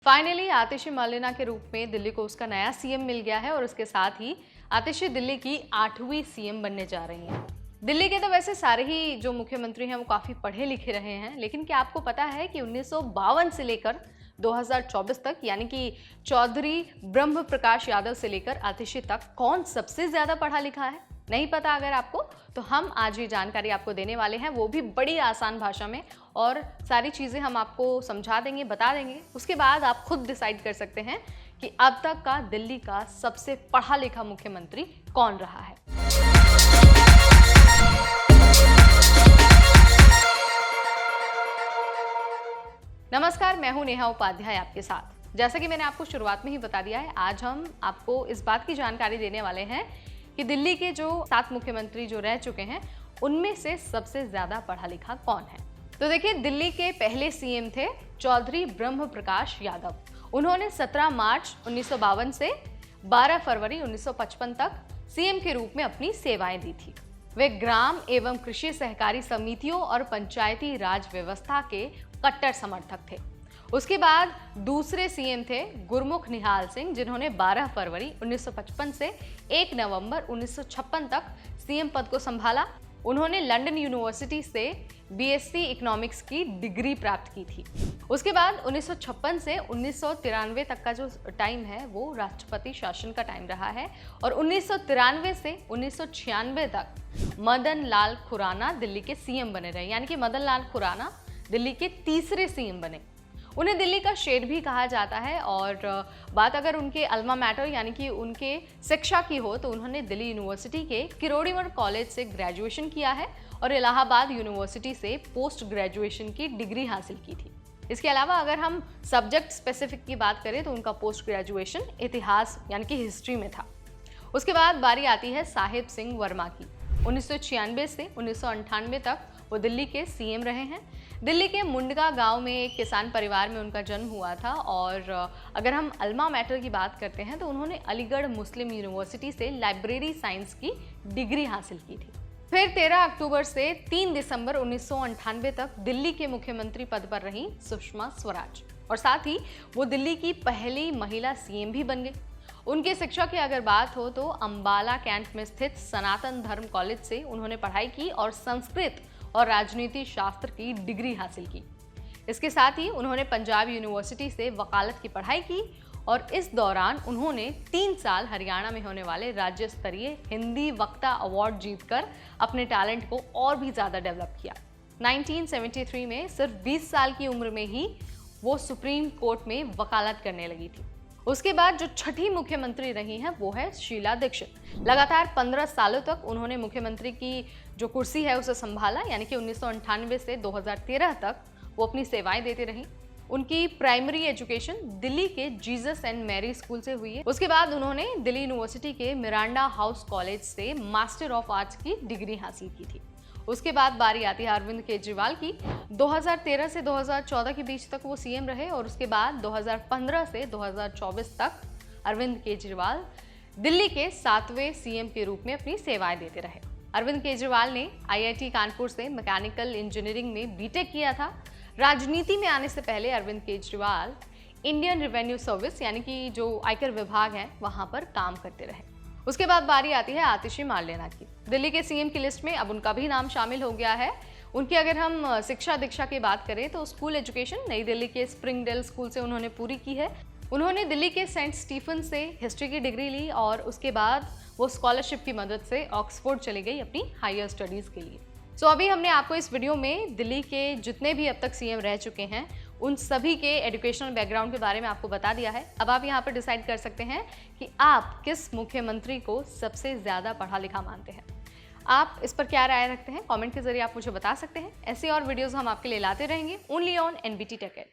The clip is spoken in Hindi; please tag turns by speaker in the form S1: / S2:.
S1: फाइनली आतिशी मार्लेना के रूप में दिल्ली को उसका नया सीएम मिल गया है और उसके साथ ही आतिशी दिल्ली की 8वीं सीएम बनने जा रही हैं। दिल्ली के तो वैसे सारे ही जो मुख्यमंत्री हैं वो काफ़ी पढ़े लिखे रहे हैं, लेकिन क्या आपको पता है कि 1952 से लेकर 2024 तक यानी कि चौधरी ब्रह्म प्रकाश यादव से लेकर आतिशी तक कौन सबसे ज़्यादा पढ़ा लिखा है? नहीं पता अगर आपको, तो हम आज ये जानकारी आपको देने वाले हैं, वो भी बड़ी आसान भाषा में, और सारी चीज़ें हम आपको समझा देंगे, बता देंगे। उसके बाद आप खुद डिसाइड कर सकते हैं कि अब तक का दिल्ली का सबसे पढ़ा लिखा मुख्यमंत्री कौन रहा है। नमस्कार, मैं हूं नेहा उपाध्याय आपके साथ। जैसा कि मैंने आपको शुरुआत में ही बता दिया है, आज हम आपको इस बात की जानकारी देने वाले हैं कि दिल्ली के जो 7 मुख्यमंत्री जो रह चुके हैं उनमें से सबसे ज्यादा पढ़ा लिखा कौन है। तो देखिए, दिल्ली के पहले सीएम थे चौधरी ब्रह्म प्रकाश यादव। उन्होंने 17 मार्च 1952 से 12 फरवरी 1955 तक सीएम के रूप में अपनी सेवाएं दी थी। वे ग्राम एवं कृषि सहकारी समितियों और पंचायती राज व्यवस्था के कट्टर समर्थक थे। उसके बाद दूसरे सीएम थे गुरमुख निहाल सिंह, जिन्होंने 12 फरवरी 1955 से 1 नवंबर 1956 तक सीएम पद को संभाला। उन्होंने लंदन यूनिवर्सिटी से बीएससी इकोनॉमिक्स की डिग्री प्राप्त की थी। उसके बाद 1956 से 1993 तक का जो टाइम है वो राष्ट्रपति शासन का टाइम रहा है, और 1993 से 1996 तक मदन लाल खुराना दिल्ली के सीएम बने रहे, यानी कि मदन लाल खुराना दिल्ली के तीसरे सीएम बने। उन्हें दिल्ली का शेर भी कहा जाता है, और बात अगर उनके अल्मा मैटर यानी कि उनके शिक्षा की हो, तो उन्होंने दिल्ली यूनिवर्सिटी के किरोड़ीमल कॉलेज से ग्रेजुएशन किया है और इलाहाबाद यूनिवर्सिटी से पोस्ट ग्रेजुएशन की डिग्री हासिल की थी। इसके अलावा अगर हम सब्जेक्ट स्पेसिफिक की बात करें तो उनका पोस्ट ग्रेजुएशन इतिहास यानी कि हिस्ट्री में था। उसके बाद बारी आती है साहिब सिंह वर्मा की। 1996 से 1998 तक वो दिल्ली के सीएम रहे हैं। दिल्ली के मुंडका गांव में एक किसान परिवार में उनका जन्म हुआ था, और अगर हम अल्मा मैटर की बात करते हैं तो उन्होंने अलीगढ़ मुस्लिम यूनिवर्सिटी से लाइब्रेरी साइंस की डिग्री हासिल की थी। फिर 13 अक्टूबर से 3 दिसंबर 1998 तक दिल्ली के मुख्यमंत्री पद पर रहीं सुषमा स्वराज, और साथ ही वो दिल्ली की पहली महिला सीएम भी बन गई। उनकी शिक्षा की अगर बात हो तो अंबाला कैंट में स्थित सनातन धर्म कॉलेज से उन्होंने पढ़ाई की और संस्कृत और राजनीति शास्त्र की डिग्री हासिल की। इसके साथ ही उन्होंने पंजाब यूनिवर्सिटी से वकालत की पढ़ाई की, और इस दौरान उन्होंने 3 साल हरियाणा में होने वाले राज्य स्तरीय हिंदी वक्ता अवार्ड जीतकर अपने टैलेंट को और भी ज़्यादा डेवलप किया। 1973 में सिर्फ 20 साल की उम्र में ही वो सुप्रीम कोर्ट में वकालत करने लगी थी। उसके बाद जो छठी मुख्यमंत्री रही हैं वो है शीला दीक्षित। लगातार 15 सालों तक उन्होंने मुख्यमंत्री की जो कुर्सी है उसे संभाला, यानी कि 1998 से 2013 तक वो अपनी सेवाएं देती रहीं। उनकी प्राइमरी एजुकेशन दिल्ली के जीसस एंड मैरी स्कूल से हुई है। उसके बाद उन्होंने दिल्ली यूनिवर्सिटी के मिरांडा हाउस कॉलेज से मास्टर ऑफ आर्ट्स की डिग्री हासिल की थी। उसके बाद बारी आती है अरविंद केजरीवाल की। 2013 से 2014 के बीच तक वो सीएम रहे, और उसके बाद 2015 से 2024 तक अरविंद केजरीवाल दिल्ली के 7वें सीएम के रूप में अपनी सेवाएं देते रहे। अरविंद केजरीवाल ने आईआईटी कानपुर से मैकेनिकल इंजीनियरिंग में बीटेक किया था। राजनीति में आने से पहले Arvind Kejriwal Indian Revenue Service यानी कि जो आयकर विभाग है वहां पर काम करते रहे। उसके बाद बारी आती है आतिशी मार्लेना की। दिल्ली के सीएम की लिस्ट में अब उनका भी नाम शामिल हो गया है। उनकी अगर हम शिक्षा दीक्षा की बात करें तो स्कूल एजुकेशन नई दिल्ली के स्प्रिंगडेल स्कूल से उन्होंने पूरी की है। उन्होंने दिल्ली के सेंट स्टीफन से हिस्ट्री की डिग्री ली, और उसके बाद वो स्कॉलरशिप की मदद से ऑक्सफोर्ड चली गई अपनी हायर स्टडीज़ के लिए। सो अभी हमने आपको इस वीडियो में दिल्ली के जितने भी अब तक सीएम रह चुके हैं उन सभी के एजुकेशनल बैकग्राउंड के बारे में आपको बता दिया है। अब आप यहाँ पर डिसाइड कर सकते हैं कि आप किस मुख्यमंत्री को सबसे ज़्यादा पढ़ा लिखा मानते हैं। आप इस पर क्या राय रखते हैं, कमेंट के जरिए आप मुझे बता सकते हैं। ऐसे और वीडियोस हम आपके लिए लाते रहेंगे ओनली ऑन एनबीटी टेक।